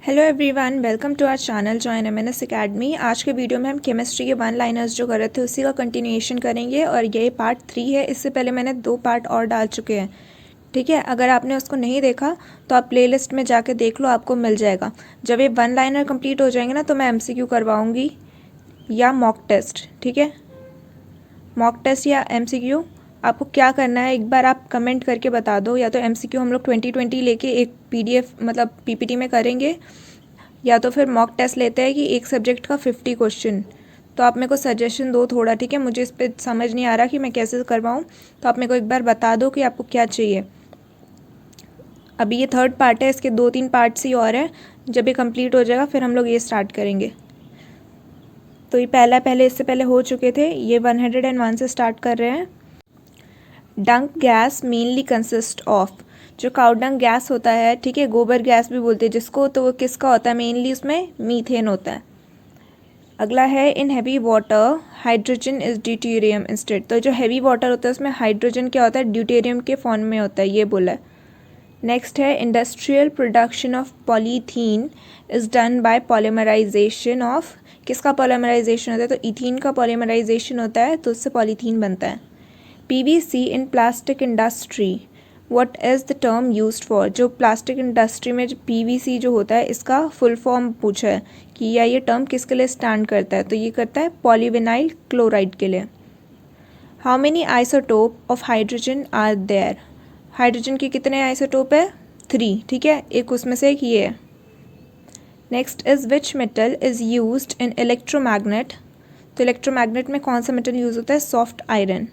Hello everyone, welcome to our channel join MNS academy. आज के video में हम केमिस्ट्री के वन लाइनर्स जो कर रहे थे उसी का कंटिन्यूएशन करेंगे और ये पार्ट 3 है। इससे पहले मैंने 2 पार्ट और डाल चुके हैं, ठीक है। अगर आपने उसको नहीं देखा तो आप प्लेलिस्ट में जाके देख लो, आपको मिल जाएगा। जब ये वन लाइनर कंप्लीट हो जाएंगे ना तो मैं एमसीक्यू करवाऊँगी या मॉक टेस्ट, ठीक है। मॉक टेस्ट या एमसीक्यू आपको क्या करना है एक बार आप कमेंट करके बता दो। या तो एमसीक्यू हम लोग 2020 लेके एक पीडीएफ मतलब पीपीटी में करेंगे, या तो फिर मॉक टेस्ट लेते हैं कि एक सब्जेक्ट का 50 क्वेश्चन। तो आप मेरे को सजेशन दो थोड़ा, ठीक है। मुझे इस पर समझ नहीं आ रहा कि मैं कैसे करवाऊँ, तो आप मेरे को एक बार बता दो कि आपको क्या चाहिए। अभी ये थर्ड पार्ट है, इसके 2-3 पार्ट्स ही और हैं। जब ये कंप्लीट हो जाएगा फिर हम लोग ये स्टार्ट करेंगे। तो ये पहले इससे पहले हो चुके थे। ये 101 से स्टार्ट कर रहे हैं। डंक गैस मेनली कंसिस्ट ऑफ, जो काउ डंक गैस होता है, ठीक है, गोबर गैस भी बोलते हैं जिसको, तो वो किसका होता है मेनली, उसमें मीथेन होता है। अगला है in heavy water hydrogen is deuterium instead. तो जो हैवी वाटर होता है उसमें हाइड्रोजन क्या होता है, ड्यूटेरियम के फॉर्म में होता है, ये बोला है। नेक्स्ट है industrial production of polythene is done by polymerization of, किसका पॉलीमराइजेशन होता है, तो इथीन का पॉलीमराइजेशन होता है, तो उससे पॉलीथीन बनता है। PVC in plastic industry, what is the term used for? जो प्लास्टिक इंडस्ट्री में जो PVC जो होता है इसका फुल फॉर्म पूछा है कि या ये टर्म किसके लिए स्टैंड करता है, तो ये करता है पॉलीविनाइल क्लोराइड के लिए। How many isotope of hydrogen are there? Hydrogen के कितने आइसोटोप है? 3, ठीक है। एक उसमें से एक ये है। Next is which metal is used in electromagnet? तो इलेक्ट्रोमैग्नेट में कौन सा मेटल यूज होता है? Soft iron.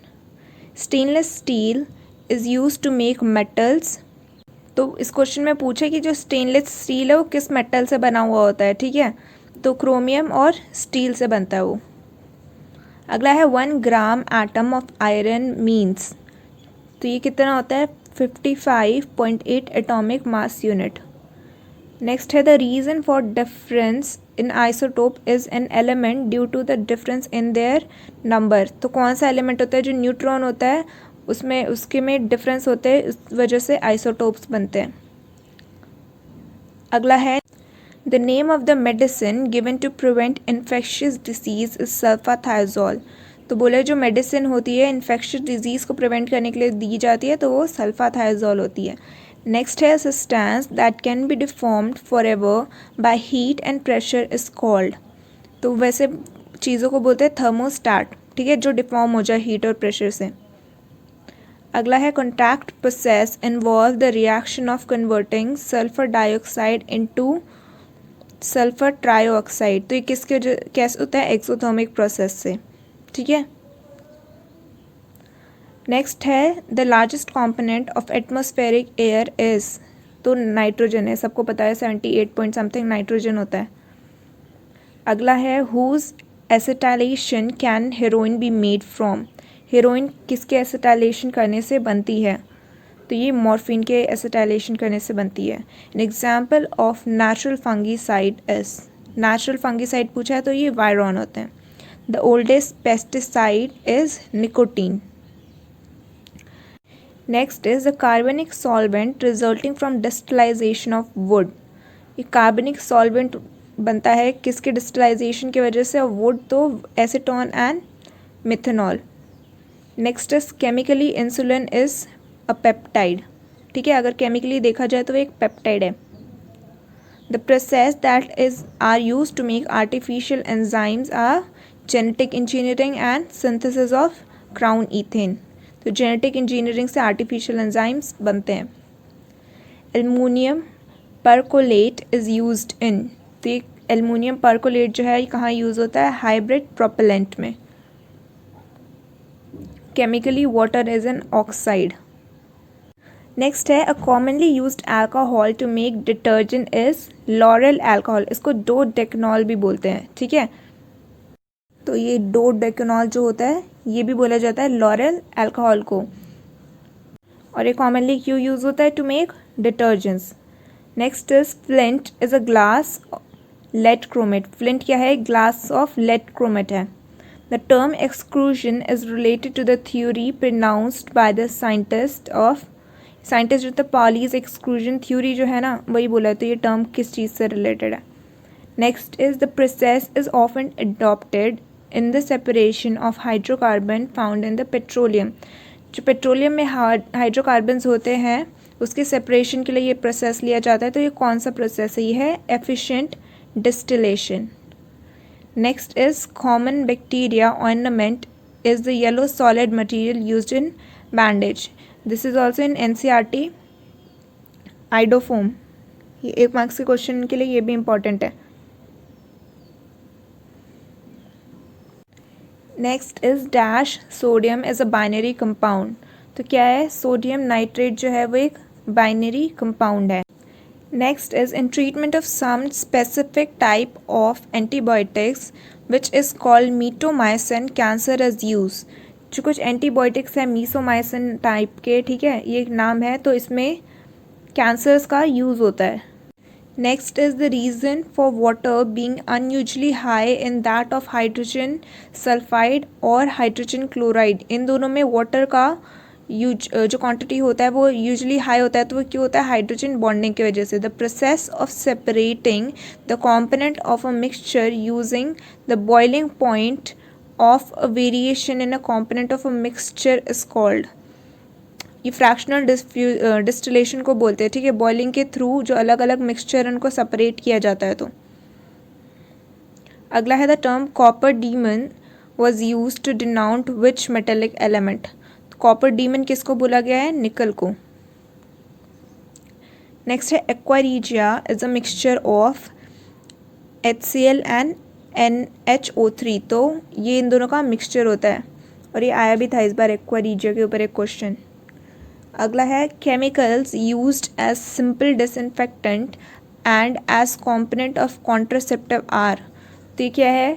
Stainless steel is use to make metals. तो इस क्वेश्चन में पूछे कि जो स्टेनलेस स्टील है वो किस मेटल से बना हुआ होता है, ठीक है। तो क्रोमियम और स्टील से बनता है वो। अगला है 1 gram atom of iron means, तो ये कितना होता है? 55.8 एटॉमिक मास यूनिट। नेक्स्ट है the reason for difference in isotope is an element due to the difference in their number. तो कौन सा एलिमेंट होता है? जो न्यूट्रॉन होता है उसमें उसके में डिफरेंस होते हैं, इस वजह से आइसोटोप्स बनते हैं। अगला है the name of the medicine given to prevent infectious disease is sulphathiazole. तो बोले जो मेडिसिन होती है इन्फेक्शियस डिजीज़ को प्रिवेंट करने के लिए दी जाती है तो वो सल्फाथाइजोल होती है। नेक्स्ट है substance that can be deformed for ever by heat and pressure is called. तो वैसे चीज़ों को बोलते हैं थर्मोस्टैट, ठीक है, जो डिफॉर्म हो जाए हीट और प्रेशर से। अगला है contact process involve the reaction of converting sulphur dioxide into sulphur trioxide. तो ये किसके कैसे होता है? एक्सोथर्मिक प्रोसेस से, ठीक है। नेक्स्ट है the largest component of atmospheric air is, तो नाइट्रोजन है, सबको पता है 78 पॉइंट समथिंग नाइट्रोजन होता है। अगला है whose acetylation can heroin be made from. Heroin किसके एसिटाइलेशन करने से बनती है? तो ये मॉर्फिन के एसिटाइलेशन करने से बनती है। An example of natural fungicide is, natural fungicide पूछा है तो ये वायरॉन होते हैं। The oldest pesticide is nicotine. Next is the कार्बनिक solvent resulting from distillation of wood. ये कार्बनिक सॉल्वेंट बनता है किसके डिस्टिलाइजेशन की वजह से? वुड, तो acetone and methanol. Next is chemically insulin is a peptide, ठीक है। अगर केमिकली देखा जाए तो वो एक पेप्टाइड है। The process that is are use to make artificial enzymes are genetic engineering and synthesis of crown ethane. तो जेनेटिक इंजीनियरिंग से आर्टिफिशियल एंजाइम्स बनते हैं। Aluminium perchlorate is used in, तो ये एल्युमिनियम परकोलेट जो है ये कहाँ यूज़ होता है? हाइब्रिड प्रोपेलेंट में। Chemically water is an oxide. Next है a commonly used alcohol to make detergent is lauryl alcohol. इसको डोडेकेनॉल भी बोलते हैं, ठीक है। तो ये डोडेकेनॉल जो होता है ये भी बोला जाता है लॉरेल अल्कोहल को। और ये कॉमनली क्यों यूज़ होता है? To make detergents. Next is flint is a glass lead chromate. Flint क्या है? ग्लास ऑफ लेड क्रोमेट है। The term exclusion is related to the theory pronounced by the scientist of scientist जो था Pauli's exclusion theory जो है ना वही बोला है, तो ये टर्म किस चीज़ से रिलेटेड है। Next is the process is often adopted in the separation of hydrocarbon found in the petroleum. जो पेट्रोलियम में हाइड्रोकार्बन्स होते हैं उसके सेपरेशन के लिए ये प्रोसेस लिया जाता है। तो ये कौन सा प्रोसेस है? ये है efficient distillation. Next is common bacteria ornament is the yellow solid material used in bandage. This is also in NCERT iodoform. ये 1 मार्क्स के क्वेश्चन के लिए ये भी इम्पॉर्टेंट है। Next is dash sodium is a binary compound. तो क्या है? सोडियम नाइट्रेट जो है वो एक बाइनरी कंपाउंड है। Next is in treatment of some specific type of antibiotics which is called mitomycin cancer is use. जो कुछ एंटीबायोटिक्स है मीसोमाइसिन टाइप के, ठीक है, ये एक नाम है, तो इसमें कैंसर्स का यूज़ होता है। Next is the reason for water being unusually high in that of hydrogen sulphide और हाइड्रोजन क्लोराइड। इन दोनों में वाटर का जो क्वांटिटी होता है वो यूजुअली हाई होता है। तो वो क्यों होता है? हाइड्रोजन बॉन्डिंग की वजह से। The process of separating the component of a mixture using the boiling point of a variation in a component of a mixture is called. ये फ्रैक्शनल डिस्टिलेशन को बोलते हैं, ठीक है। बॉइलिंग के थ्रू जो अलग अलग मिक्सचर उनको सेपरेट किया जाता है। तो अगला है the term copper demon was used to denote which metallic element. Copper demon किसको बोला गया है? निकल को। नेक्स्ट है aqua regia is a mixture of HCl and NHO3। तो ये इन दोनों का मिक्सचर होता है और ये आया भी था इस बार एक्वारीजिया के ऊपर एक क्वेश्चन। अगला है chemicals used as simple disinfectant and as component of contraceptive are. तो ये क्या है?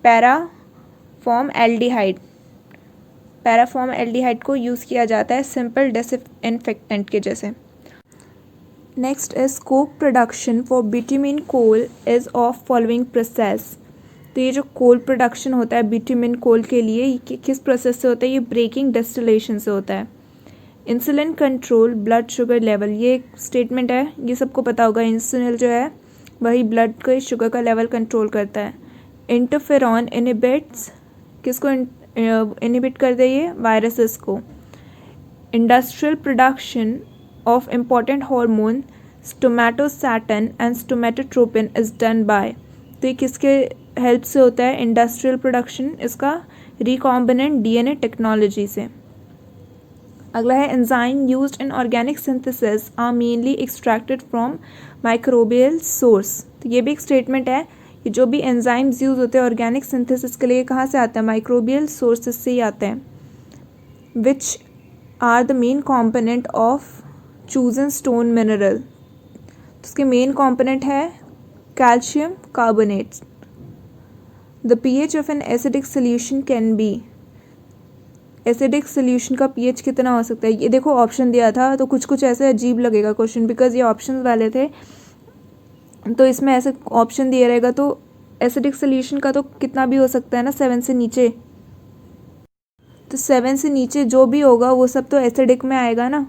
Paraformaldehyde. पैराफॉर्म एल्डिहाइड को यूज़ किया जाता है सिंपल डिसइंफेक्टेंट के जैसे। Next is coke production for bitumen coal is of following process. तो ये जो कोल प्रोडक्शन होता है बिट्यूमिन कोल के लिए, ये किस प्रोसेस से होता है? ये ब्रेकिंग डिस्टिलेशन से होता है। Insulin control blood sugar level, ये एक स्टेटमेंट है, ये सबको पता होगा। इंसुलिन जो है वही ब्लड के शुगर का लेवल कंट्रोल करता है। इंटरफेरॉन इनहिबिट्स, किसको इनहिबिट कर दे? ये वायरसेस को। Industrial production of important hormone somatostatin and somatotropin is done by. तो ये किसके हेल्प से होता है? इंडस्ट्रियल प्रोडक्शन इसका रिकॉम्बिनेंट DNA टेक्नोलॉजी से। अगला है enzyme used in organic synthesis are mainly extracted from microbial source. तो ये भी एक स्टेटमेंट है कि जो भी एंजाइम्स यूज होते हैं ऑर्गेनिक सिंथेसिस के लिए कहाँ से आते हैं? माइक्रोबियल सोर्सेस से ही आते हैं। Which are the main component of chosen stone mineral. तो उसके मेन कॉम्पोनेंट है calcium carbonates. The pH of an acidic solution can be. Acidic solution का pH कितना हो सकता है? ये देखो ऑप्शन दिया था तो कुछ कुछ ऐसे अजीब लगेगा क्वेश्चन, बिकॉज ये ऑप्शन वाले थे तो इसमें ऐसे ऑप्शन दिया रहेगा। तो एसिडिक सोल्यूशन का तो कितना भी हो सकता है ना, 7 से नीचे। तो 7 से नीचे जो भी होगा वो सब तो एसिडिक में आएगा ना।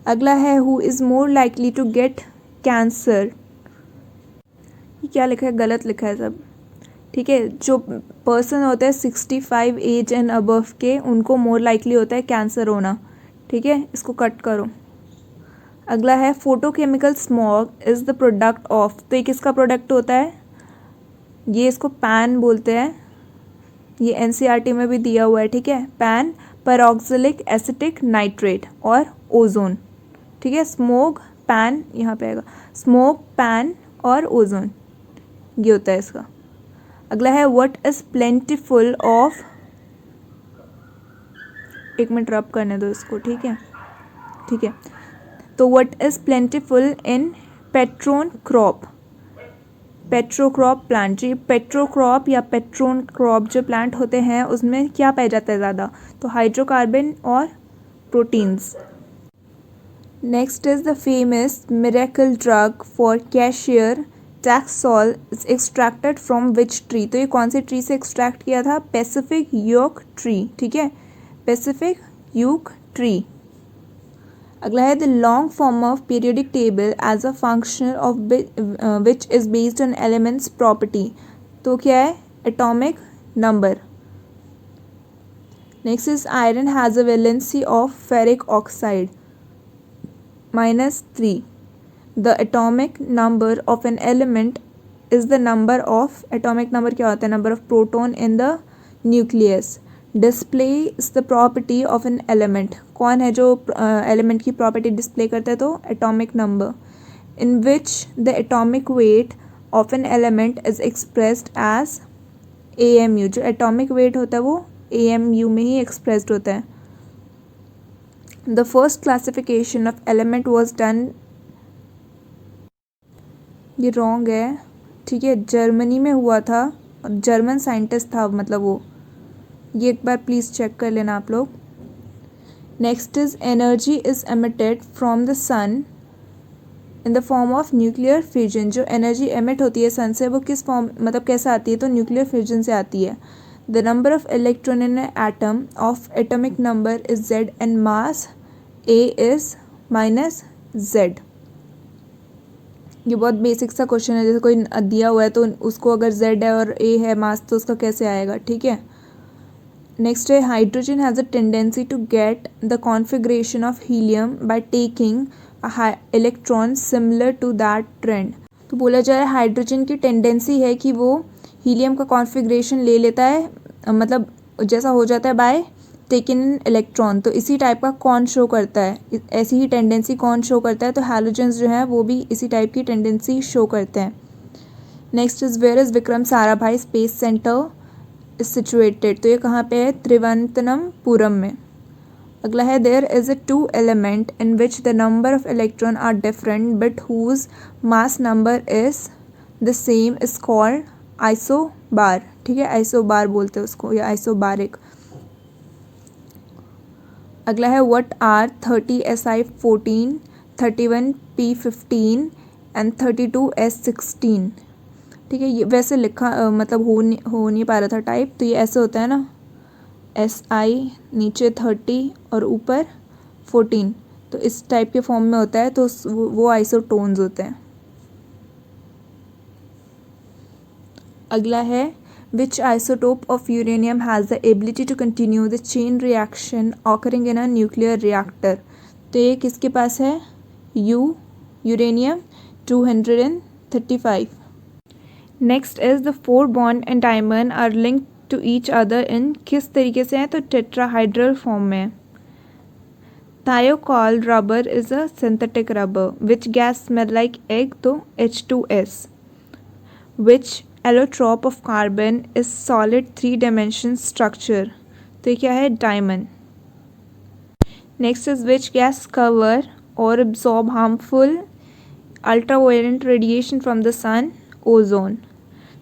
अगला है who is more likely to get cancer. ये क्या लिखा है? गलत लिखा है सब, ठीक है। जो पर्सन होता है 65 एज एंड अबव के, उनको मोर लाइकली होता है कैंसर होना, ठीक है। इसको कट करो। अगला है photochemical smog is the product of. तो ये किसका प्रोडक्ट होता है? ये इसको पैन बोलते हैं, ये NCERT में भी दिया हुआ है, ठीक है। पैन पैरोक्सिलिक एसिटिक नाइट्रेट और ओजोन, ठीक है। स्मोक पैन यहाँ पे आएगा, स्मोक पैन और ओजोन, ये होता है इसका। अगला है what is plentiful of. 1 minute rub करने दो इसको, ठीक है, ठीक है। तो what is plentiful in petro crop. Petrocrop plant, जो पेट्रोक्रॉप या पेट्रोन क्रॉप जो प्लांट होते हैं उसमें क्या पाया जाता है ज़्यादा? तो हाइड्रोकार्बन और proteins. Next is the famous miracle drug for cashier taxol is extracted from which tree. तो ये कौन से ट्री से एक्सट्रैक्ट किया था? पैसिफिक यूक ट्री, ठीक है, पैसिफिक यूक ट्री। अगला है the long form of periodic table as a function of which is based on elements property. तो क्या है? Atomic number. Next is iron has a valency of ferric oxide -3. The atomic number of an element is the number of, atomic number क्या होता है? Number of proton in the nucleus. Displace the property of an element. कौन है जो element की property display करता है? तो atomic number. In which the atomic weight of an element is expressed as AMU। जो एटॉमिक वेट होता है वो AMU में ही एक्सप्रेस्ड होता है। The first classification of element was done, ये रॉन्ग है, ठीक है, जर्मनी में हुआ था, जर्मन साइंटिस्ट था मतलब वो, ये एक बार प्लीज़ चेक कर लेना आप लोग। Next is energy is emitted from the sun in the form of nuclear fusion. जो एनर्जी एमिट होती है सन से वो किस फॉर्म, मतलब कैसे आती है? तो न्यूक्लियर फ्यूजन से आती है। The number of electron in atom of atomic number is Z and mass A is -Z। ये बहुत बेसिक सा क्वेश्चन है, जैसे कोई दिया हुआ है तो उसको अगर Z है और A है मास तो उसका कैसे आएगा, ठीक है। नेक्स्ट है hydrogen has a tendency to get the configuration of helium by taking electron similar to that trend. तो बोला जा रहा है हाइड्रोजन की टेंडेंसी है कि वो हीलियम का कॉन्फिग्रेशन ले लेता है, मतलब जैसा हो जाता है बाय टेकिंग इन इलेक्ट्रॉन। तो इसी टाइप का कौन शो करता है, ऐसी ही टेंडेंसी कौन शो करता है? तो हैलोजेंस जो है वो भी इसी टाइप की टेंडेंसी शो करते हैं। Next is where is Vikram Sarabhai space centre is situated. तो ये कहाँ पे है? त्रिवंतनमपुरम में। अगला है there is a 2 element in which the number of electron are different but whose mass number is the same is called isobar. ठीक है, आइसोबार बोलते हैं उसको, या आइसोबारिक। अगला है what are 30Si14, 31P15 and 32S16। ठीक है, ये वैसे लिखा मतलब हो नहीं पा रहा था टाइप, तो ये ऐसे होता है ना, SI नीचे 30 और ऊपर 14, तो इस टाइप के फॉर्म में होता है, तो वो आइसोटोन्स होते हैं। अगला है which isotope of uranium has the ability to continue the chain reaction occurring in a nuclear reactor। तो ये किसके पास है? Uranium 235। Next is the 4 bond and diamond are linked to each other in, किस तरीके से है? तो टेट्राहाइड्रल फॉर्म में। Thiokol rubber is a synthetic rubber. Which gas smell like egg? तो H2S। Which allotrope of carbon is solid 3 dimension structure. तो ये क्या है? Diamond. Next is which gas cover और absorb harmful ultraviolet radiation from the sun? Ozone।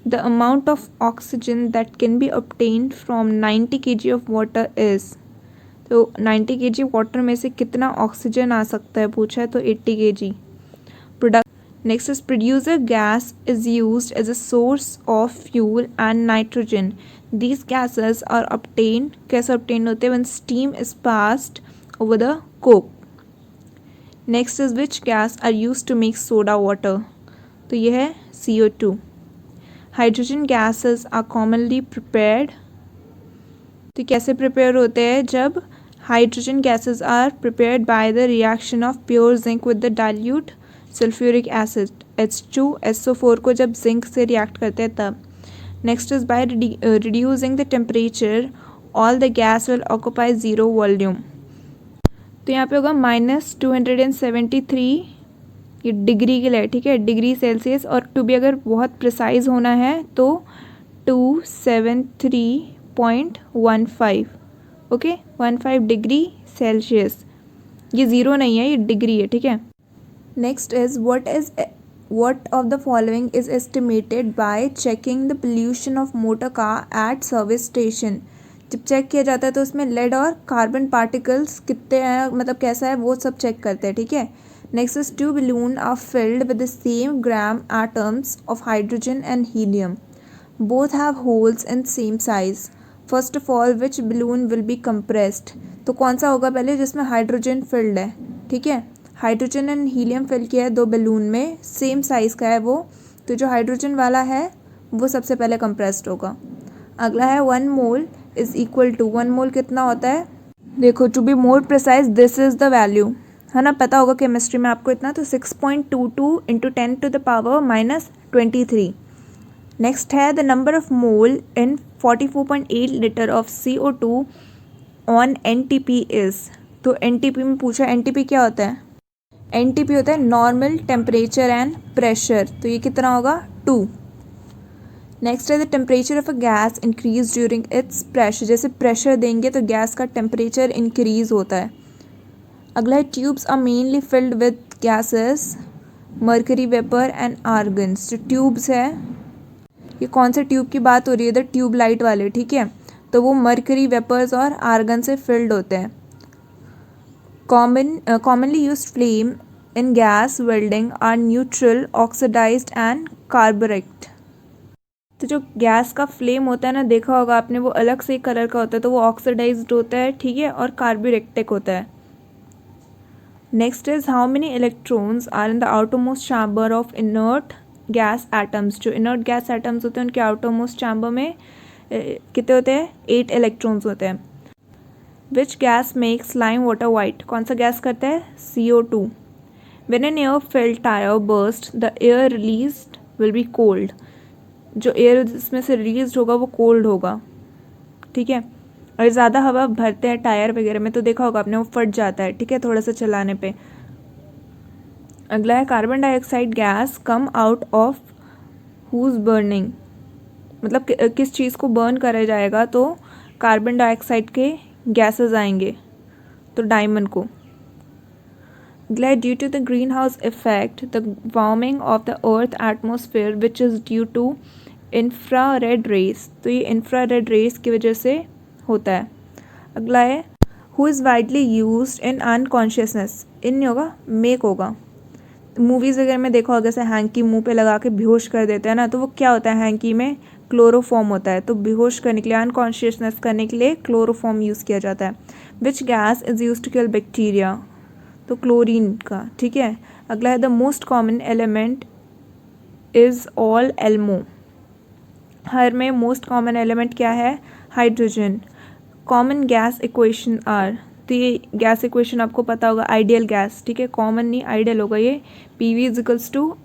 The amount of oxygen that can be obtained from 90 kg of water is। तो 90 kg water में से कितना oxygen आ सकता है पूछा है, तो 80 kg। Next is producer gas is used as a source of fuel and nitrogen. These gases are obtained, कैसे obtained होते हैं? When steam is passed over the coke. Next is which gas are used to make soda water? तो ये है CO2. Hydrogen gases are commonly prepared. तो कैसे prepare होते हैं? जब hydrogen gases are prepared by the reaction of pure zinc with the dilute sulphuric acid H2SO4 को जब जिंक से रिएक्ट करते हैं तब। Next is by reducing the temperature all the gas will occupy 0 volume. तो यहाँ पे होगा -273 ये डिग्री के लिए, ठीक है, डिग्री सेल्सियस, और टू भी अगर बहुत प्रिसाइज होना है तो 273.15, ओके, 15 डिग्री सेल्सियस। ये ज़ीरो नहीं है, ये डिग्री है, ठीक है। Next is what of the following is estimated by checking the pollution of motor car at service station। जब चेक किया जाता है तो उसमें लेड और कार्बन पार्टिकल्स कितने हैं, मतलब कैसा है, वो सब चेक करते हैं, ठीक है। Next is 2 balloons are filled with the same gram atoms of hydrogen and helium. Both have holes in same size. First of all, which balloon will be compressed? तो कौन सा होगा पहले, जिसमें हाइड्रोजन फिल्ड है, ठीक है। हाइड्रोजन एंड हीलियम फिल किया है दो बैलून में, सेम साइज़ का है वो, तो जो हाइड्रोजन वाला है वो सबसे पहले कंप्रेस्ड होगा। अगला है 1 mole is equal to, 1 mole कितना होता है, देखो to be more precise this is the value, है ना, पता होगा केमिस्ट्री में आपको इतना, तो 6.22 इंटू 10⁻⁻23। नेक्स्ट है the number of mole in 44.8 litre of CO2 on NTP is. तो NTP में पूछा, NTP क्या होता है, NTP होता है नॉर्मल टेम्परेचर एंड प्रेशर, तो ये कितना होगा 2। नेक्स्ट है the temperature of a gas increase during its pressure, जैसे प्रेशर देंगे तो गैस का टेम्परेचर इंक्रीज होता है। अगला है tubes are mainly filled with gases mercury vapour and argons. जो ट्यूब्स है, ये कौन से ट्यूब की बात हो रही है, द ट्यूब लाइट वाले, ठीक है, तो वो मर्करी वेपर्स और आर्गन से फिल्ड होते हैं। Commonly used flame in gas welding are neutral, oxidized and carburet. तो जो गैस का फ्लेम होता है ना, देखा होगा आपने, वो अलग से कलर का होता है, तो वो ऑक्सीडाइज्ड होता है, ठीक है, और कार्बोरेक्टिक होता है। Next is how many electrons are in the outermost chamber of inert gas atoms. जो इनर्ट गैस एटम्स होते हैं उनके आउटरमोस्ट चैम्बर में कितने होते हैं, 8 इलेक्ट्रॉन्स होते हैं। Which gas makes lime water white, कौन सा गैस करता है, CO2। When an air filled tyre burst the air released will be cold, जो एयर इसमें से रिलीज होगा वो कोल्ड होगा, ठीक है। और ज़्यादा हवा भरते हैं टायर वगैरह में तो देखा होगा आपने, वो फट जाता है, ठीक है, थोड़ा सा चलाने पे। अगला है carbon dioxide gas come out of whose burning, मतलब किस चीज़ को बर्न करा जाएगा तो कार्बन डाइऑक्साइड के गैसेस आएंगे, तो डायमंड को। अगला है due to the greenhouse effect the warming of the earth atmosphere which is due to infrared rays, तो ये इंफ्रारेड रेस की वजह से होता है। अगला है who is widely used in unconsciousness, in नहीं होगा, मेक होगा। मूवीज़ वगैरह में देखा होगा, जैसे हैंकी मुंह पे लगा के बेहोश कर देते हैं ना, तो वो क्या होता है, हैंकी में क्लोरोफॉर्म होता है, तो बेहोश करने के लिए, अनकॉन्शियसनेस करने के लिए क्लोरोफॉर्म यूज़ किया जाता है। Which gas is use to kill bacteria, तो क्लोरीन का, ठीक है। अगला है the most common element is all elmo, हर में मोस्ट कॉमन एलिमेंट क्या है, hydrogen. Common gas equation are, तो ये गैस इक्वेशन आपको पता होगा, आइडियल गैस, ठीक है, कॉमन नहीं आइडियल होगा ये, PV =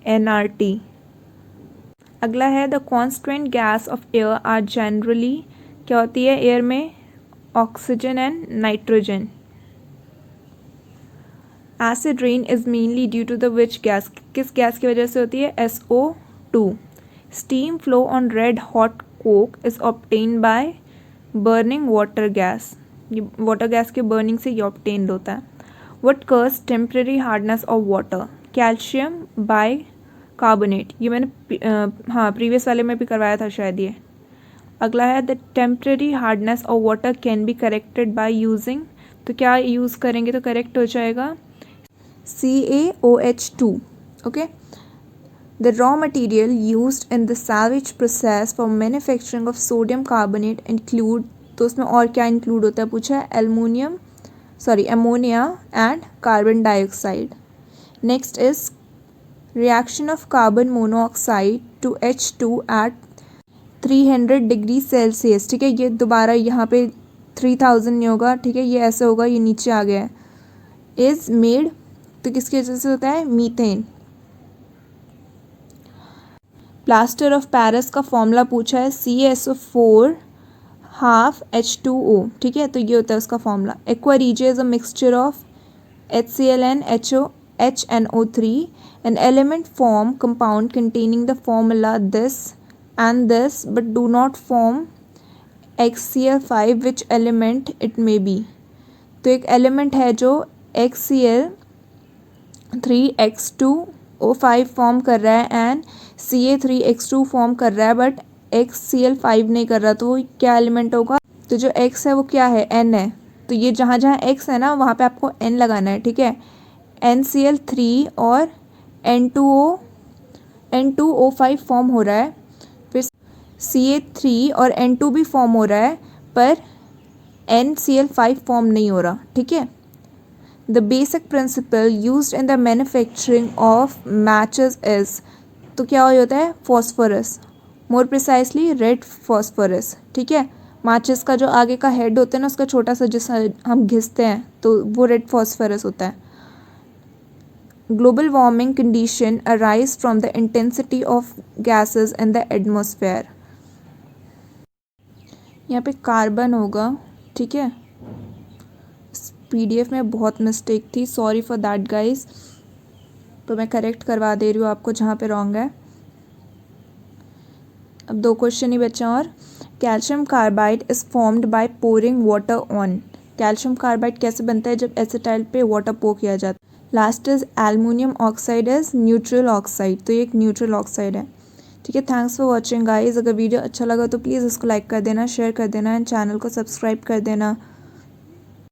nRT। अगला है the constant gas of air are generally, क्या होती है एयर में, oxygen and nitrogen. Acid rain is mainly due to the which gas, किस गैस की वजह से होती है, SO2। Steam flow on red hot coke is obtained by burning water gas, ये वाटर गैस के बर्निंग से ये ऑब्टेन्ड होता है। What cause temporary hardness of water, calcium by carbonate, ये मैंने हाँ प्रीवियस वाले में भी करवाया था शायद ये। अगला है the temporary hardness of water can be corrected by using, तो क्या यूज़ करेंगे तो करेक्ट हो जाएगा, CaOH2, okay. The raw material used in the salvage process for manufacturing of sodium carbonate include, तो उसमें और क्या इंक्लूड होता है पूछा है, ammonia and carbon dioxide. Next is reaction of carbon monoxide to H2 at 300 degree Celsius, ठीक है, ये दोबारा यहाँ पे 3000 नहीं होगा, ठीक है, ये ऐसे होगा, ये नीचे आ गया है। इज मेड, तो किसकी वजह से होता है, मीथेन। प्लास्टर ऑफ पेरिस का फॉर्मूला पूछा है, CaSO4 हाफ H2O, ठीक है, तो ये होता है उसका formula. Aqua regia is a mixture of HCl and HNO3, an element form compound containing the formula this and this but do not form HCl5, which element it may be। तो एक element है जो HCl3X2O5 form कर रहा है and Ca3X2 form कर रहा है बट HCl5 नहीं कर रहा, तो वो क्या एलिमेंट होगा, तो जो X है वो क्या है, N है, तो ये जहाँ जहाँ X है ना वहाँ पे आपको N लगाना है, ठीक है। NCl3 और N2O5 फॉर्म हो रहा है, फिर Ca3 और N2 भी फॉर्म हो रहा है, पर NCl5 फॉर्म नहीं हो रहा, ठीक है। The basic principle used in the manufacturing of matches is, तो क्या होता है, फॉस्फोरस, मोर प्रिसाइसली रेड फॉस्फोरस, ठीक है। माचिस का जो आगे का हेड होता है ना, उसका छोटा सा जिससे हम घिसते हैं, तो वो रेड फॉस्फोरस होता है। Global warming condition arise from the intensity of gases in the atmosphere. यहाँ पे कार्बन होगा, ठीक है। PDF में बहुत मिस्टेक थी, सॉरी फॉर दैट गाइस, तो मैं करेक्ट करवा दे रही हूँ आपको जहाँ पे रॉन्ग है। अब 2 क्वेश्चन ही बचे और। Calcium carbide is formed by pouring water on. Calcium carbide कैसे बनता है, जब एसिटाइल पे वाटर पो किया जाता है। Last is aluminium oxide is neutral oxide, तो ये एक न्यूट्रल ऑक्साइड है, ठीक है। Thanks for watching guys. अगर वीडियो अच्छा लगा तो प्लीज़ इसको लाइक कर देना, शेयर कर देना एंड चैनल को सब्सक्राइब कर देना।